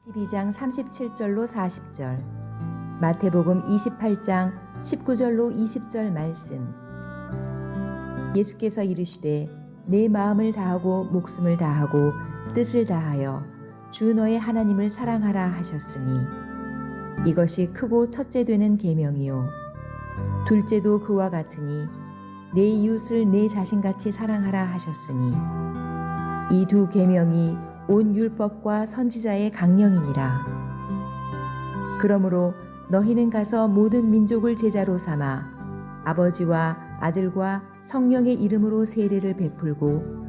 12장 37절로 40절, 마태복음 28장 19절로 20절 말씀. 예수께서 이르시되 내 마음을 다하고 목숨을 다하고 뜻을 다하여 주 너의 하나님을 사랑하라 하셨으니 이것이 크고 첫째 되는 계명이요 둘째도 그와 같으니 내 이웃을 내 자신같이 사랑하라 하셨으니 이 두 계명이 온 율법과 선지자의 강령이니라. 그러므로 너희는 가서 모든 민족을 제자로 삼아 아버지와 아들과 성령의 이름으로 세례를 베풀고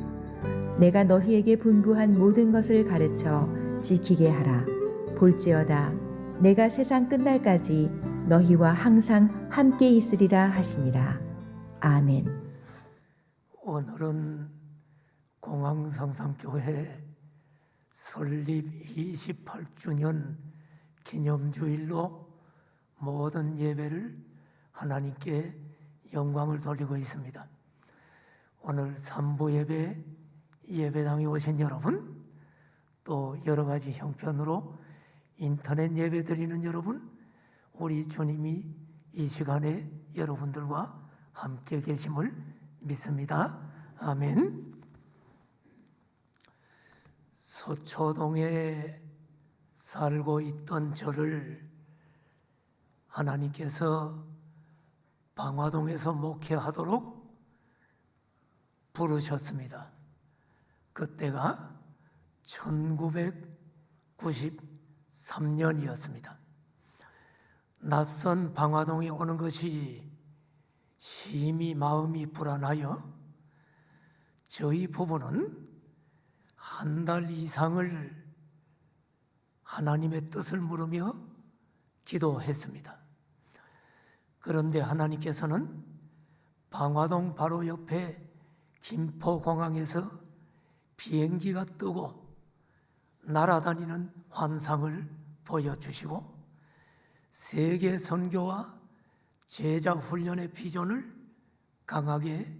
내가 너희에게 분부한 모든 것을 가르쳐 지키게 하라. 볼지어다 내가 세상 끝날까지 너희와 항상 함께 있으리라 하시니라. 아멘. 오늘은 공항성산교회 설립 28주년 기념주일로 모든 예배를 하나님께 영광을 돌리고 있습니다. 오늘 3부 예배당에 오신 여러분, 또 여러 가지 형편으로 인터넷 예배 드리는 여러분, 우리 주님이 이 시간에 여러분들과 함께 계심을 믿습니다. 아멘. 서초동에 살고 있던 저를 하나님께서 방화동에서 목회하도록 부르셨습니다. 그때가 1993년이었습니다. 낯선 방화동에 오는 것이 심히 마음이 불안하여 저희 부부는 한 달 이상을 하나님의 뜻을 물으며 기도했습니다. 그런데 하나님께서는 방화동 바로 옆에 김포공항에서 비행기가 뜨고 날아다니는 환상을 보여주시고 세계 선교와 제자 훈련의 비전을 강하게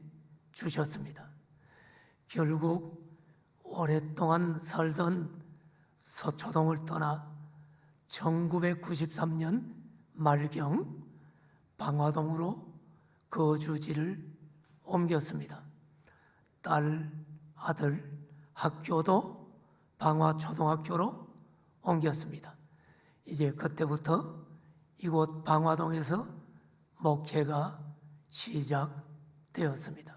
주셨습니다. 결국 오랫동안 살던 서초동을 떠나 1993년 말경 방화동으로 거주지를 옮겼습니다. 딸, 아들 학교도 방화초등학교로 옮겼습니다. 이제 그때부터 이곳 방화동에서 목회가 시작되었습니다.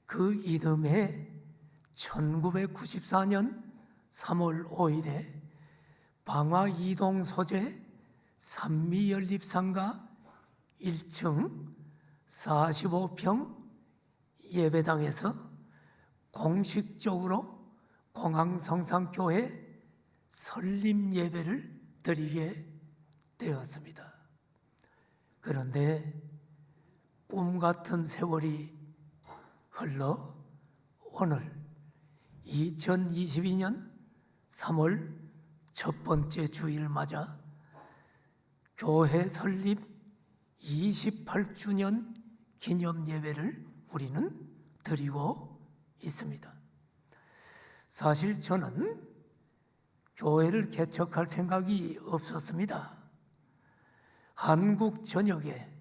그 이듬해 1994년 3월 5일에 방화 2동 소재 산미연립상가 1층 45평 예배당에서 공식적으로 공항성산교회 설립 예배를 드리게 되었습니다. 그런데 꿈 같은 세월이 흘러 오늘 2022년 3월 첫 번째 주일을 맞아 교회 설립 28주년 기념 예배를 우리는 드리고 있습니다. 사실 저는 교회를 개척할 생각이 없었습니다. 한국 전역에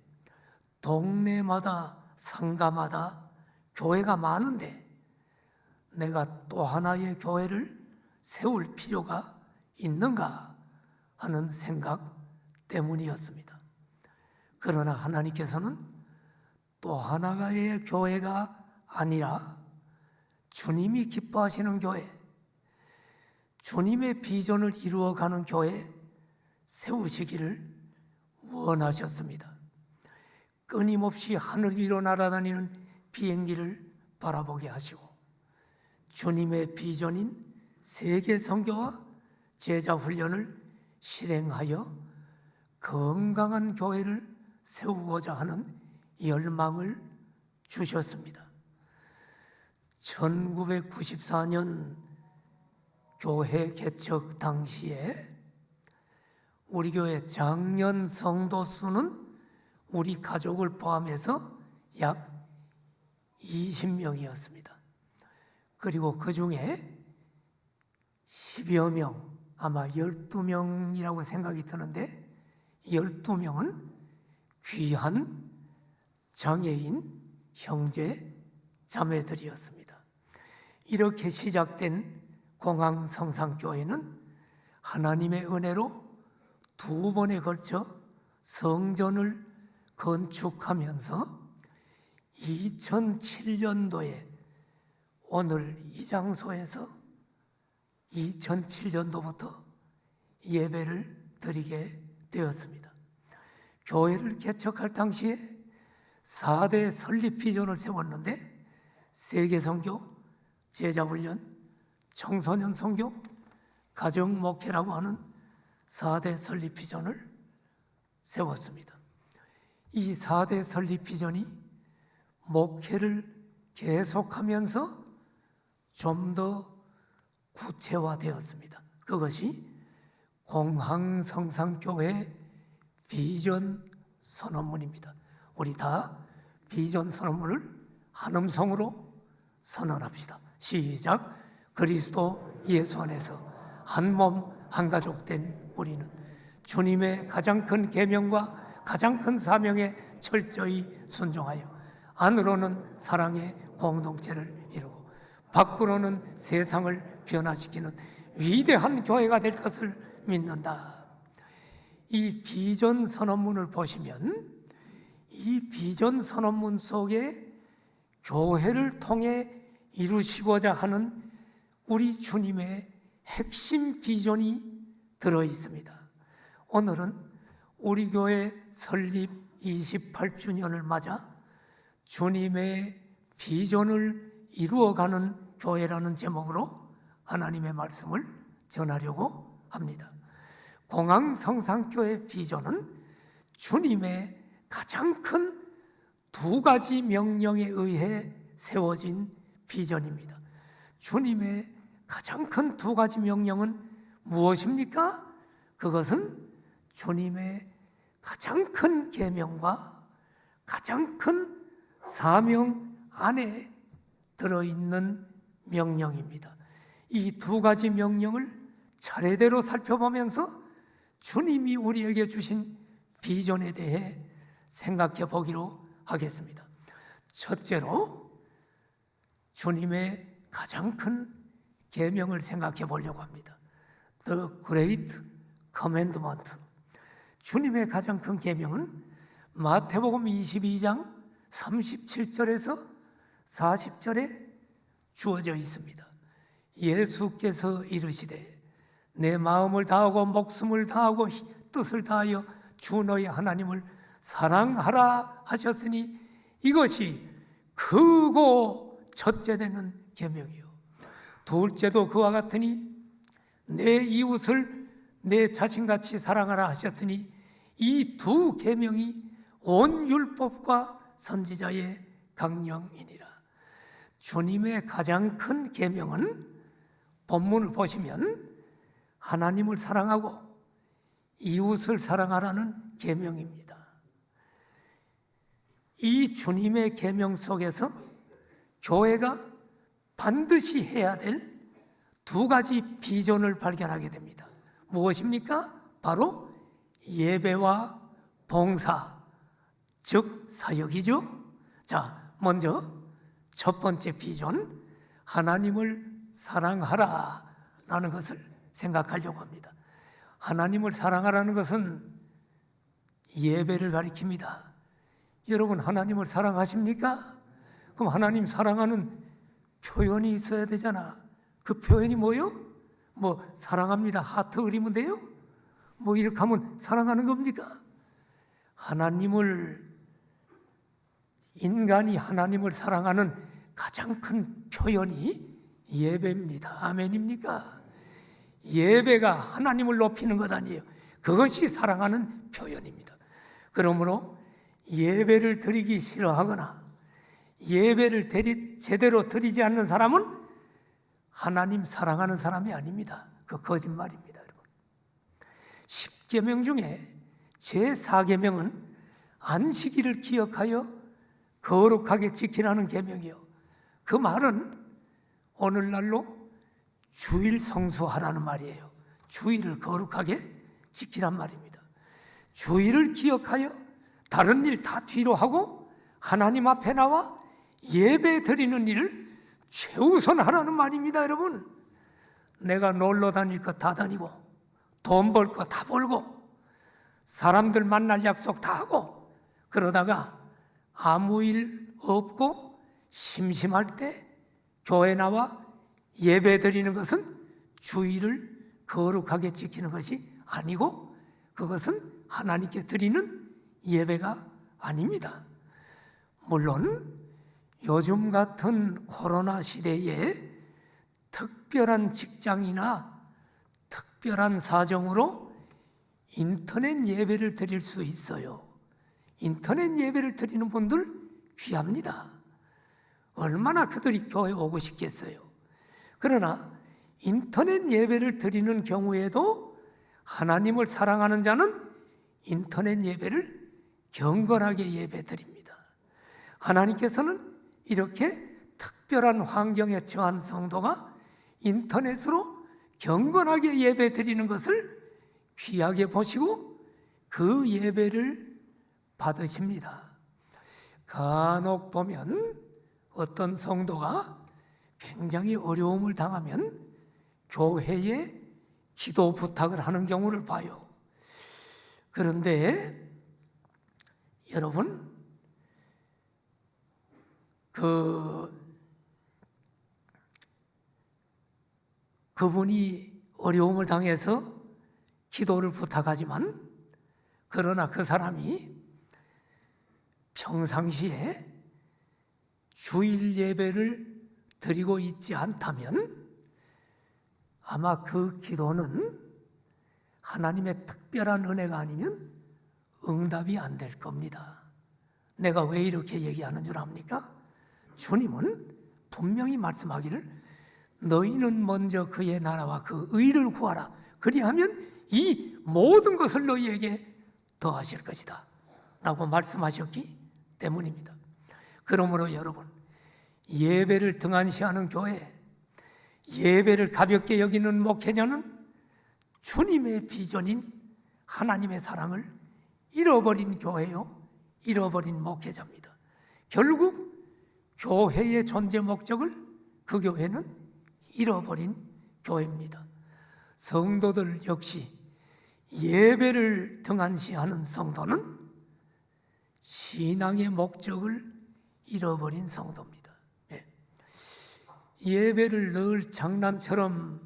동네마다 상가마다 교회가 많은데 내가 또 하나의 교회를 세울 필요가 있는가 하는 생각 때문이었습니다. 그러나 하나님께서는 또 하나의 교회가 아니라 주님이 기뻐하시는 교회, 주님의 비전을 이루어가는 교회 세우시기를 원하셨습니다. 끊임없이 하늘 위로 날아다니는 비행기를 바라보게 하시고 주님의 비전인 세계 선교와 제자 훈련을 실행하여 건강한 교회를 세우고자 하는 열망을 주셨습니다. 1994년 교회 개척 당시에 우리 교회 장년 성도 수는 우리 가족을 포함해서 약 20명이었습니다. 그리고 그 중에 10여 명, 아마 12명이라고 생각이 드는데 12명은 귀한 장애인 형제 자매들이었습니다. 이렇게 시작된 공항성산교회는 하나님의 은혜로 2번에 걸쳐 성전을 건축하면서 2007년도에 오늘 이 장소에서 2007년도부터 예배를 드리게 되었습니다. 교회를 개척할 당시에 4대 설립 비전을 세웠는데 세계선교, 제자훈련, 청소년 선교, 가정목회라고 하는 4대 설립 비전을 세웠습니다. 이 4대 설립 비전이 목회를 계속하면서 좀 더 구체화되었습니다. 그것이 공항성산교회 비전 선언문입니다. 우리 다 비전 선언문을 한 음성으로 선언합시다. 시작. 그리스도 예수 안에서 한 몸 한 가족 된 우리는 주님의 가장 큰 계명과 가장 큰 사명에 철저히 순종하여 안으로는 사랑의 공동체를 이루고 밖으로는 세상을 변화시키는 위대한 교회가 될 것을 믿는다. 이 비전 선언문을 보시면 이 비전 선언문 속에 교회를 통해 이루시고자 하는 우리 주님의 핵심 비전이 들어 있습니다. 오늘은 우리 교회 설립 28주년을 맞아 주님의 비전을 이루어가는 교회라는 제목으로 하나님의 말씀을 전하려고 합니다. 공항성산교회 비전은 주님의 가장 큰 2가지 명령에 의해 세워진 비전입니다. 주님의 가장 큰 2가지 명령은 무엇입니까? 그것은 주님의 가장 큰 계명과 가장 큰 사명 안에 들어있는 명령입니다. 이 2가지 명령을 차례대로 살펴보면서 주님이 우리에게 주신 비전에 대해 생각해 보기로 하겠습니다. 첫째로 주님의 가장 큰 계명을 생각해 보려고 합니다. The Great Commandment. 주님의 가장 큰 계명은 마태복음 22장 37절에서 40절에 주어져 있습니다. 예수께서 이르시되 내 마음을 다하고 목숨을 다하고 뜻을 다하여 주 너희 하나님을 사랑하라 하셨으니 이것이 크고 첫째 되는 계명이요 둘째도 그와 같으니 내 이웃을 내 자신같이 사랑하라 하셨으니 이 2 계명이 온 율법과 선지자의 강령이니라. 주님의 가장 큰 계명은 본문을 보시면 하나님을 사랑하고 이웃을 사랑하라는 계명입니다. 이 주님의 계명 속에서 교회가 반드시 해야 될 2가지 비전을 발견하게 됩니다. 무엇입니까? 바로 예배와 봉사, 즉 사역이죠. 자, 먼저 첫 번째 비전, 하나님을 사랑하라라는 것을 생각하려고 합니다. 하나님을 사랑하라는 것은 예배를 가리킵니다. 여러분 하나님을 사랑하십니까? 그럼 하나님 사랑하는 표현이 있어야 되잖아. 그 표현이 뭐요? 뭐 사랑합니다 하트 그리면 돼요? 뭐 이렇게 하면 사랑하는 겁니까? 인간이 하나님을 사랑하는 가장 큰 표현이 예배입니다. 아멘입니까? 예배가 하나님을 높이는 것 아니에요. 그것이 사랑하는 표현입니다. 그러므로 예배를 드리기 싫어하거나 예배를 제대로 드리지 않는 사람은 하나님 사랑하는 사람이 아닙니다. 그 거짓말입니다, 여러분. 10계명 중에 제4계명은 안식일을 기억하여 거룩하게 지키라는 계명이요. 그 말은 오늘날로 주일 성수하라는 말이에요. 주의를 거룩하게 지키란 말입니다. 주의를 기억하여 다른 일 다 뒤로 하고 하나님 앞에 나와 예배 드리는 일을 최우선 하라는 말입니다. 여러분, 내가 놀러 다닐 거 다 다니고 돈 벌 거 다 벌고 사람들 만날 약속 다 하고 그러다가 아무 일 없고 심심할 때 교회 나와 예배 드리는 것은 주의를 거룩하게 지키는 것이 아니고 그것은 하나님께 드리는 예배가 아닙니다. 물론 요즘 같은 코로나 시대에 특별한 직장이나 특별한 사정으로 인터넷 예배를 드릴 수 있어요. 인터넷 예배를 드리는 분들 귀합니다. 얼마나 그들이 교회에 오고 싶겠어요. 그러나 인터넷 예배를 드리는 경우에도 하나님을 사랑하는 자는 인터넷 예배를 경건하게 예배 드립니다. 하나님께서는 이렇게 특별한 환경에 처한 성도가 인터넷으로 경건하게 예배 드리는 것을 귀하게 보시고 그 예배를 받으십니다. 간혹 보면 어떤 성도가 굉장히 어려움을 당하면 교회에 기도 부탁을 하는 경우를 봐요. 그런데 여러분, 그분이 어려움을 당해서 기도를 부탁하지만 그러나 그 사람이 평상시에 주일 예배를 드리고 있지 않다면 아마 그 기도는 하나님의 특별한 은혜가 아니면 응답이 안 될 겁니다. 내가 왜 이렇게 얘기하는 줄 압니까? 주님은 분명히 말씀하기를 너희는 먼저 그의 나라와 그 의를 구하라. 그리하면 이 모든 것을 너희에게 더하실 것이다 라고 말씀하셨기 때문입니다. 그러므로 여러분, 예배를 등한시하는 교회, 예배를 가볍게 여기는 목회자는 주님의 비전인 하나님의 사랑을 잃어버린 교회요, 잃어버린 목회자입니다. 결국 교회의 존재 목적을 그 교회는 잃어버린 교회입니다. 성도들 역시 예배를 등한시하는 성도는 신앙의 목적을 잃어버린 성도입니다. 예배를 늘 장난처럼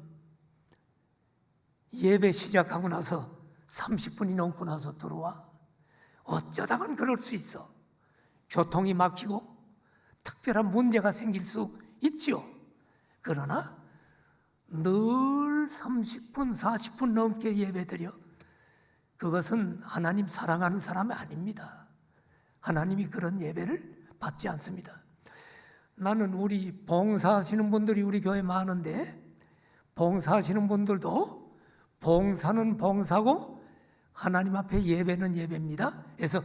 예배 시작하고 나서 30분이 넘고 나서 들어와. 어쩌다간 그럴 수 있어. 교통이 막히고 특별한 문제가 생길 수 있죠. 그러나 늘 30분, 40분 넘게 예배드려. 그것은 하나님 사랑하는 사람이 아닙니다. 하나님이 그런 예배를 받지 않습니다. 나는 우리 봉사하시는 분들이 우리 교회에 많은데 봉사하시는 분들도 봉사는 봉사고 하나님 앞에 예배는 예배입니다. 그래서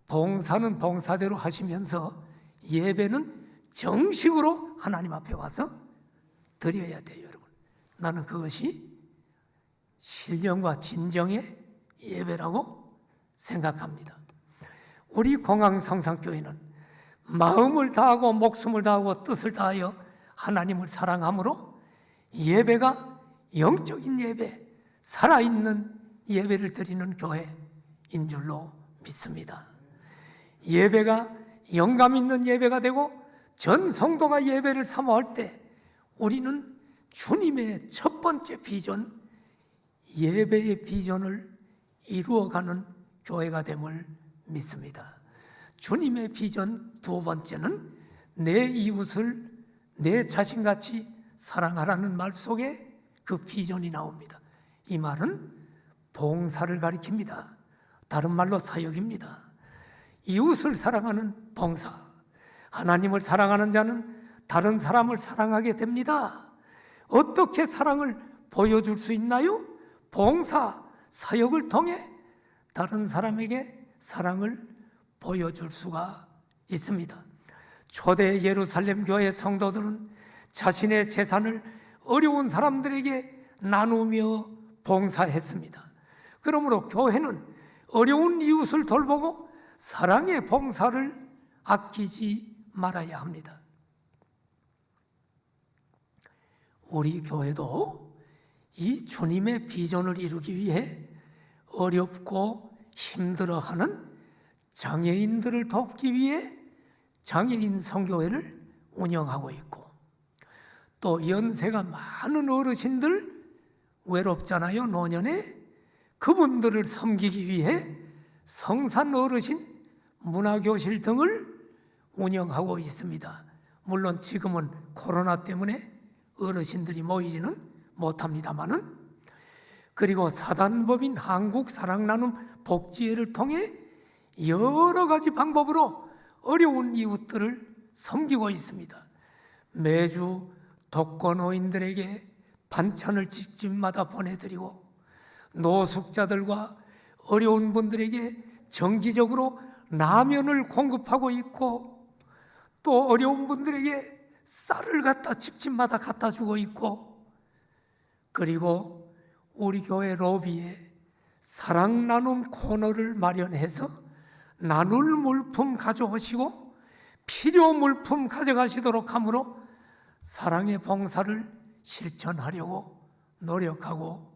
봉사는 봉사대로 하시면서 예배는 정식으로 하나님 앞에 와서 드려야 돼요, 여러분. 나는 그것이 신령과 진정의 예배라고 생각합니다. 우리 공항성산교회는 마음을 다하고 목숨을 다하고 뜻을 다하여 하나님을 사랑함으로 예배가 영적인 예배, 살아있는 예배를 드리는 교회인 줄로 믿습니다. 예배가 영감 있는 예배가 되고 전 성도가 예배를 사모할 때 우리는 주님의 첫 번째 비전, 예배의 비전을 이루어가는 교회가 됨을 믿습니다. 주님의 비전 두 번째는 내 이웃을 내 자신같이 사랑하라는 말 속에 그 비전이 나옵니다. 이 말은 봉사를 가리킵니다. 다른 말로 사역입니다. 이웃을 사랑하는 봉사. 하나님을 사랑하는 자는 다른 사람을 사랑하게 됩니다. 어떻게 사랑을 보여줄 수 있나요? 봉사, 사역을 통해 다른 사람에게 사랑을 보여줄 수가 있습니다. 초대 예루살렘 교회 성도들은 자신의 재산을 어려운 사람들에게 나누며 봉사했습니다. 그러므로 교회는 어려운 이웃을 돌보고 사랑의 봉사를 아끼지 말아야 합니다. 우리 교회도 이 주님의 비전을 이루기 위해 어렵고 힘들어하는 장애인들을 돕기 위해 장애인 선교회를 운영하고 있고, 또 연세가 많은 어르신들 외롭잖아요, 노년에. 그분들을 섬기기 위해 성산 어르신 문화교실 등을 운영하고 있습니다. 물론 지금은 코로나 때문에 어르신들이 모이지는 못합니다마는, 그리고 사단법인 한국사랑나눔 복지회를 통해 여러 가지 방법으로 어려운 이웃들을 섬기고 있습니다. 매주 독거노인들에게 반찬을 집집마다 보내드리고, 노숙자들과 어려운 분들에게 정기적으로 라면을 공급하고 있고, 또 어려운 분들에게 쌀을 갖다 집집마다 갖다 주고 있고, 그리고 우리 교회 로비에 사랑 나눔 코너를 마련해서 나눌 물품 가져오시고 필요 물품 가져가시도록 하므로 사랑의 봉사를 실천하려고 노력하고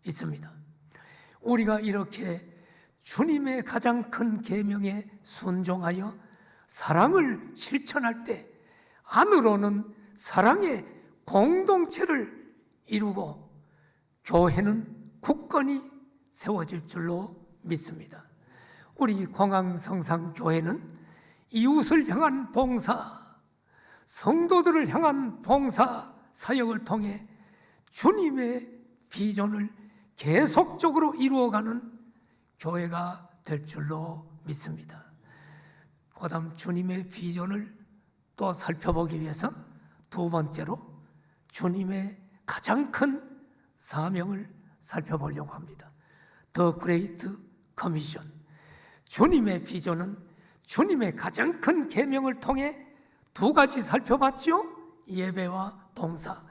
있습니다. 우리가 이렇게 주님의 가장 큰 계명에 순종하여 사랑을 실천할 때 안으로는 사랑의 공동체를 이루고 교회는 굳건히 세워질 줄로 믿습니다. 우리 공항성산교회는 이웃을 향한 봉사, 성도들을 향한 봉사 사역을 통해 주님의 비전을 계속적으로 이루어가는 교회가 될 줄로 믿습니다. 그다음 주님의 비전을 또 살펴보기 위해서 두 번째로 주님의 가장 큰 사명을 살펴보려고 합니다. 더 그레이트 커미션. 주님의 비전은 주님의 가장 큰 계명을 통해 두 가지 살펴봤죠. 예배와 봉사.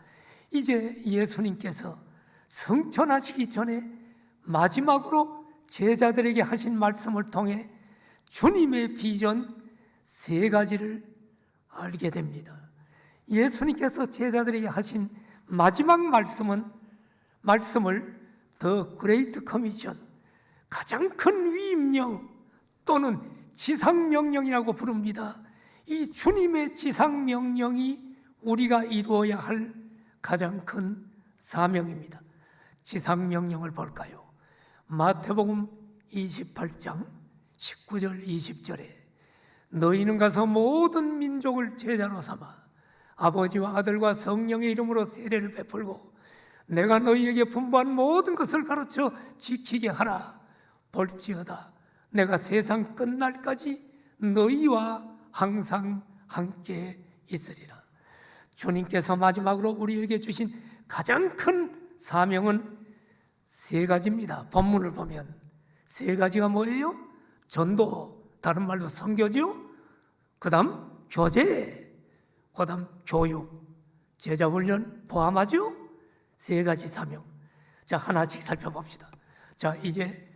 이제 예수님께서 성천하시기 전에 마지막으로 제자들에게 하신 말씀을 통해 주님의 비전 세 가지를 알게 됩니다. 예수님께서 제자들에게 하신 마지막 말씀을 더 그레이트 커미션, 가장 큰 위임령 또는 지상명령이라고 부릅니다. 이 주님의 지상명령이 우리가 이루어야 할 가장 큰 사명입니다. 지상명령을 볼까요? 마태복음 28장 19절 20절에 너희는 가서 모든 민족을 제자로 삼아 아버지와 아들과 성령의 이름으로 세례를 베풀고 내가 너희에게 분부한 모든 것을 가르쳐 지키게 하라. 볼지어다 내가 세상 끝날까지 너희와 항상 함께 있으리라. 주님께서 마지막으로 우리에게 주신 가장 큰 사명은 세 가지입니다. 본문을 보면 세 가지가 뭐예요? 전도, 다른 말로 선교죠. 그 다음 교제, 그 다음 교육, 제자훈련 포함하죠. 세 가지 사명. 자, 하나씩 살펴봅시다. 자, 이제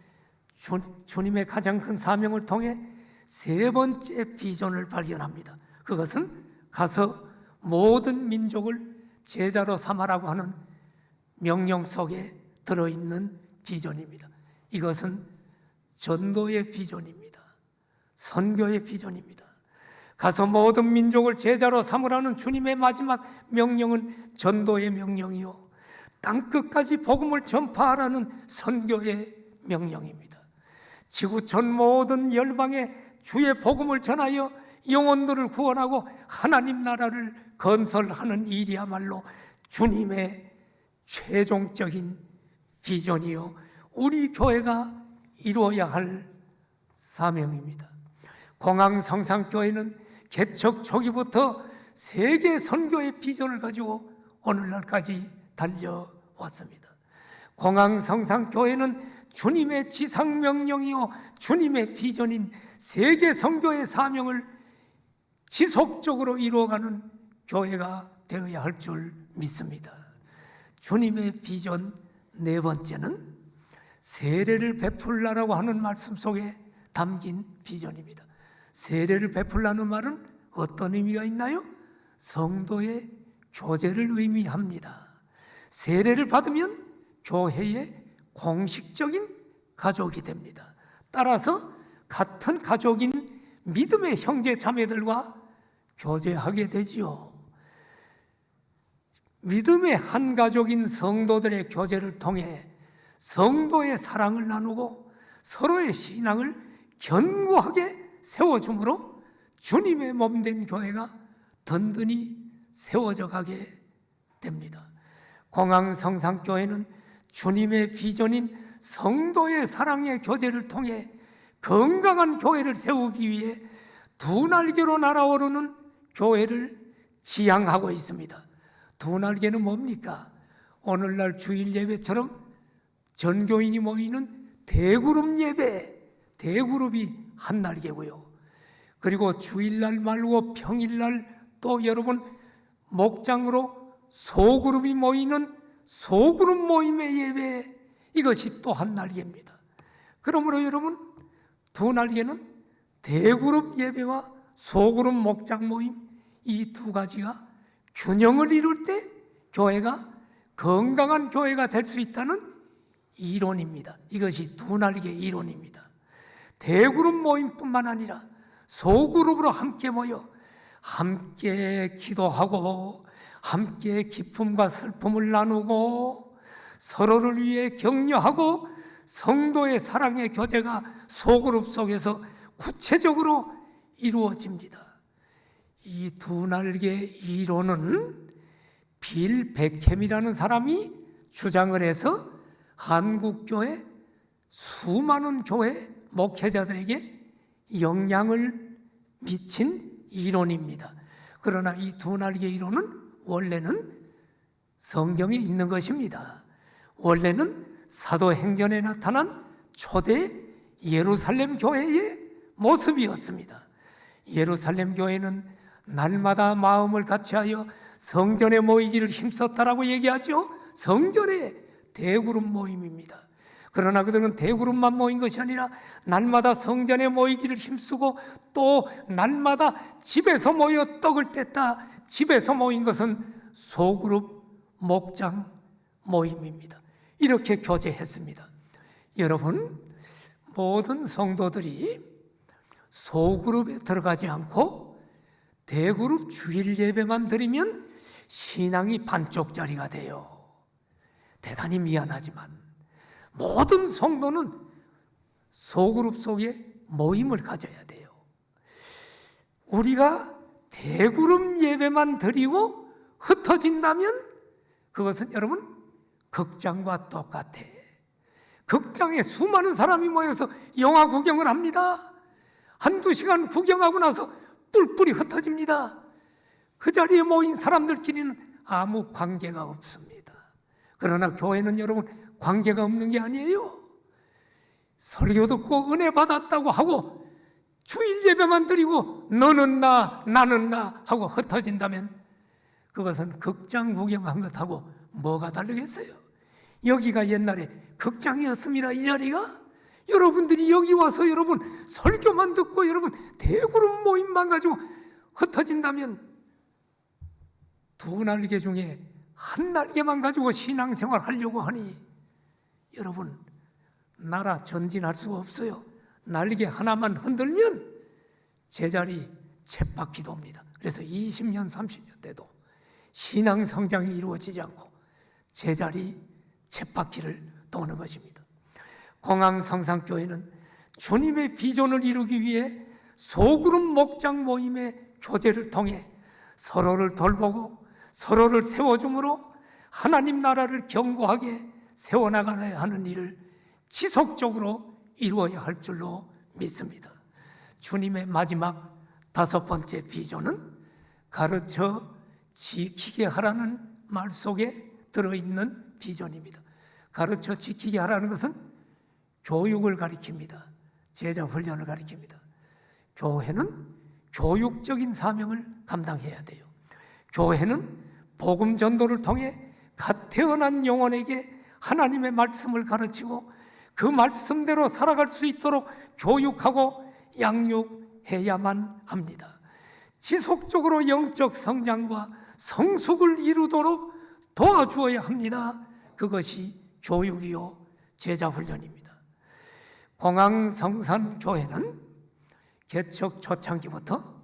주님의 가장 큰 사명을 통해 세 번째 비전을 발견합니다. 그것은 가서 모든 민족을 제자로 삼아라고 하는 명령 속에 들어있는 비전입니다. 이것은 전도의 비전입니다. 선교의 비전입니다. 가서 모든 민족을 제자로 삼으라는 주님의 마지막 명령은 전도의 명령이요, 땅끝까지 복음을 전파하라는 선교의 명령입니다. 지구촌 모든 열방에 주의 복음을 전하여 영혼들을 구원하고 하나님 나라를 건설하는 일이야말로 주님의 최종적인 비전이요, 우리 교회가 이루어야 할 사명입니다. 공항성산교회는 개척 초기부터 세계 선교의 비전을 가지고 오늘날까지 달려왔습니다. 공항성산교회는 주님의 지상명령이요 주님의 비전인 세계 선교의 사명을 지속적으로 이루어가는 교회가 되어야 할 줄 믿습니다. 주님의 비전 네 번째는 세례를 베풀라라고 하는 말씀 속에 담긴 비전입니다. 세례를 베풀라는 말은 어떤 의미가 있나요? 성도의 교제를 의미합니다. 세례를 받으면 교회의 공식적인 가족이 됩니다. 따라서 같은 가족인 믿음의 형제 자매들과 교제하게 되지요. 믿음의 한 가족인 성도들의 교제를 통해 성도의 사랑을 나누고 서로의 신앙을 견고하게 세워줌으로 주님의 몸된 교회가 든든히 세워져 가게 됩니다. 공항성상교회는 주님의 비전인 성도의 사랑의 교제를 통해 건강한 교회를 세우기 위해 두 날개로 날아오르는 교회를 지향하고 있습니다. 두 날개는 뭡니까? 오늘날 주일 예배처럼 전교인이 모이는 대그룹 예배, 대그룹이 한 날개고요. 그리고 주일날 말고 평일날 또 여러분 목장으로 소그룹이 모이는 소그룹 모임의 예배, 이것이 또 한 날개입니다. 그러므로 여러분 두 날개는 대그룹 예배와 소그룹 목장 모임, 이 두 가지가 균형을 이룰 때 교회가 건강한 교회가 될 수 있다는 이론입니다. 이것이 두 날개 이론입니다. 대그룹 모임뿐만 아니라 소그룹으로 함께 모여 함께 기도하고 함께 기쁨과 슬픔을 나누고 서로를 위해 격려하고 성도의 사랑의 교제가 소그룹 속에서 구체적으로 이루어집니다. 이 두 날개 이론은 빌 베켐이라는 사람이 주장을 해서 한국교회 수많은 교회 목회자들에게 영향을 미친 이론입니다. 그러나 이 두 날개 이론은 원래는 성경에 있는 것입니다. 원래는 사도행전에 나타난 초대 예루살렘 교회의 모습이었습니다. 예루살렘 교회는 날마다 마음을 같이하여 성전에 모이기를 힘썼다라고 얘기하죠. 성전의 대그룹 모임입니다. 그러나 그들은 대그룹만 모인 것이 아니라 날마다 성전에 모이기를 힘쓰고 또 날마다 집에서 모여 떡을 뗐다. 집에서 모인 것은 소그룹 목장 모임입니다. 이렇게 교제했습니다. 여러분, 모든 성도들이 소그룹에 들어가지 않고 대그룹 주일 예배만 드리면 신앙이 반쪽짜리가 돼요. 대단히 미안하지만 모든 성도는 소그룹 속에 모임을 가져야 돼요. 우리가 대그룹 예배만 드리고 흩어진다면 그것은 여러분 극장과 똑같아. 극장에 수많은 사람이 모여서 영화 구경을 합니다. 한두 시간 구경하고 나서 뿔뿔이 흩어집니다. 그 자리에 모인 사람들끼리는 아무 관계가 없습니다. 그러나 교회는 여러분 관계가 없는 게 아니에요. 설교 듣고 은혜 받았다고 하고 주일 예배만 드리고 너는 나 나는 나 하고 흩어진다면 그것은 극장 구경한 것하고 뭐가 다르겠어요? 여기가 옛날에 극장이었습니다. 이 자리가 여러분들이 여기 와서 여러분 설교만 듣고 여러분 대그룹 모임만 가지고 흩어진다면 두 날개 중에 한 날개만 가지고 신앙생활 하려고 하니 여러분 나라 전진할 수가 없어요. 날개 하나만 흔들면 제자리 쳇바퀴 돕니다. 그래서 20년 30년 돼도 신앙 성장이 이루어지지 않고 제자리 쳇바퀴를 도는 것입니다. 공항성상교회는 주님의 비전을 이루기 위해 소그룹 목장 모임의 교제를 통해 서로를 돌보고 서로를 세워줌으로 하나님 나라를 견고하게 세워나가야 하는 일을 지속적으로 이루어야 할 줄로 믿습니다. 주님의 마지막 다섯 번째 비전은 가르쳐 지키게 하라는 말 속에 들어있는 비전입니다. 가르쳐 지키게 하라는 것은 교육을 가리킵니다. 제자 훈련을 가리킵니다. 교회는 교육적인 사명을 감당해야 돼요. 교회는 복음 전도를 통해 갓 태어난 영혼에게 하나님의 말씀을 가르치고 그 말씀대로 살아갈 수 있도록 교육하고 양육해야만 합니다. 지속적으로 영적 성장과 성숙을 이루도록 도와주어야 합니다. 그것이 교육이요 제자훈련입니다. 공항성산교회는 개척 초창기부터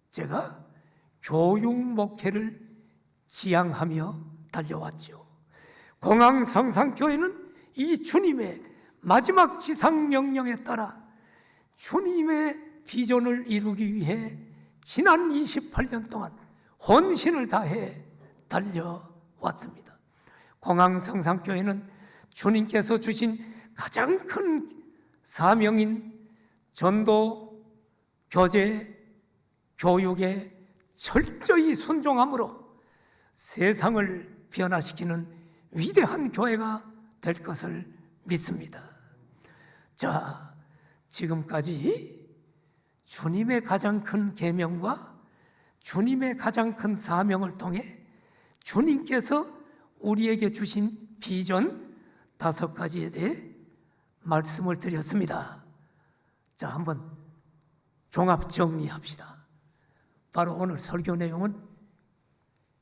제가 교육 목회를 지향하며 달려왔죠. 공항성산교회는 이 주님의 마지막 지상명령에 따라 주님의 비전을 이루기 위해 지난 28년 동안 혼신을 다해 달려왔습니다. 공항성산교회는 주님께서 주신 가장 큰 사명인 전도, 교제, 교육에 철저히 순종함으로 세상을 변화시키는 위대한 교회가 될 것을 믿습니다. 자, 지금까지 주님의 가장 큰 계명과 주님의 가장 큰 사명을 통해 주님께서 우리에게 주신 비전 5가지에 대해 말씀을 드렸습니다. 자, 한번 종합 정리합시다. 바로 오늘 설교 내용은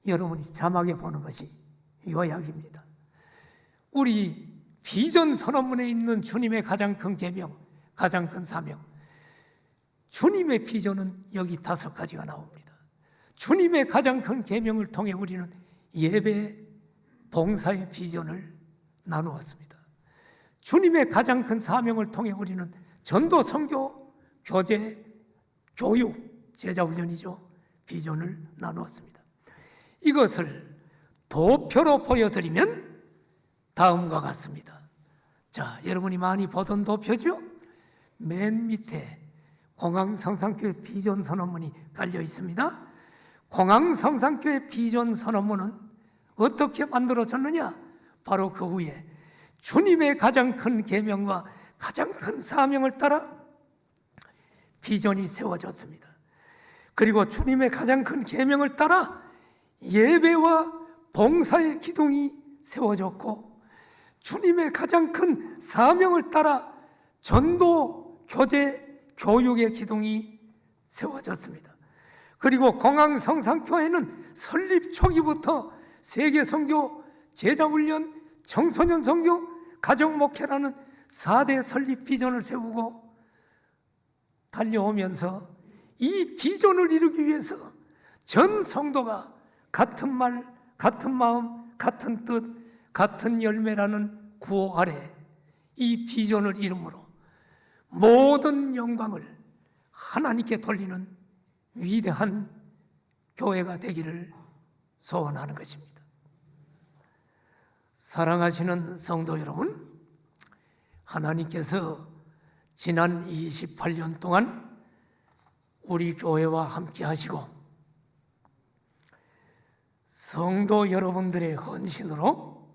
여러분이 자막에 보는 것이 요약입니다. 우리 비전 선언문에 있는 주님의 가장 큰 계명, 가장 큰 사명, 주님의 비전은 여기 5가지가 나옵니다. 주님의 가장 큰 계명을 통해 우리는 예배, 봉사의 비전을 나누었습니다. 주님의 가장 큰 사명을 통해 우리는 전도, 선교, 교제, 교육, 제자훈련이죠. 비전을 나누었습니다. 이것을 도표로 보여드리면 다음과 같습니다. 자, 여러분이 많이 보던 도표죠? 맨 밑에 공항성산교회 비전 선언문이 깔려 있습니다. 공항성산교회 비전 선언문은 어떻게 만들어졌느냐? 바로 그 위에 주님의 가장 큰 계명과 가장 큰 사명을 따라 비전이 세워졌습니다. 그리고 주님의 가장 큰 계명을 따라 예배와 봉사의 기둥이 세워졌고, 주님의 가장 큰 사명을 따라 전도, 교제, 교육의 기둥이 세워졌습니다. 그리고 공항성산교회는 설립 초기부터 세계선교, 제자훈련, 청소년 선교, 가정목회라는 4대 설립 비전을 세우고 달려오면서 이 비전을 이루기 위해서 전 성도가 같은 말, 같은 마음, 같은 뜻, 같은 열매라는 구호 아래 이 비전을 이루므로 모든 영광을 하나님께 돌리는 위대한 교회가 되기를 소원하는 것입니다. 사랑하시는 성도 여러분, 하나님께서 지난 28년 동안 우리 교회와 함께 하시고 성도 여러분들의 헌신으로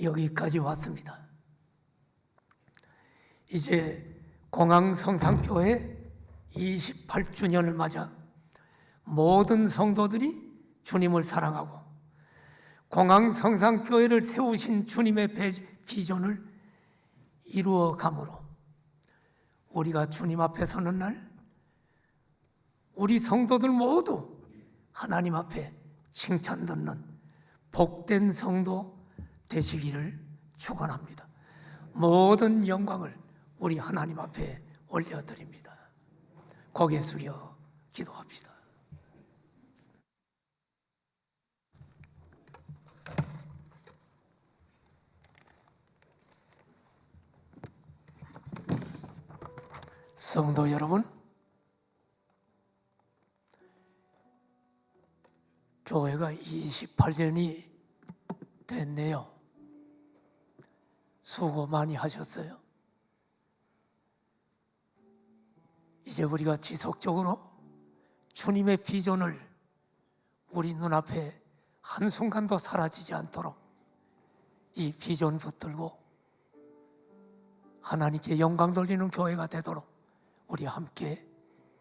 여기까지 왔습니다. 이제 공항성산교회 28주년을 맞아 모든 성도들이 주님을 사랑하고 공항성산교회를 세우신 주님의 비전을 이루어가므로 우리가 주님 앞에 서는 날 우리 성도들 모두 하나님 앞에 칭찬 듣는 복된 성도 되시기를 축원합니다. 모든 영광을 우리 하나님 앞에 올려드립니다. 고개 숙여 기도합시다. 성도 여러분, 교회가 28년이 됐네요. 수고 많이 하셨어요. 이제 우리가 지속적으로 주님의 비전을 우리 눈앞에 한순간도 사라지지 않도록 이 비전 붙들고 하나님께 영광 돌리는 교회가 되도록 우리 함께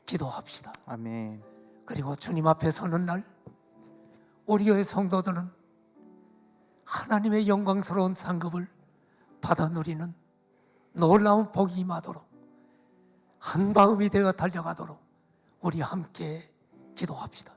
기도합시다. 아멘. 그리고 주님 앞에 서는 날 우리 교회 성도들은 하나님의 영광스러운 상급을 받아 누리는 놀라운 복이 임하도록 한마음이 되어 달려가도록 우리 함께 기도합시다.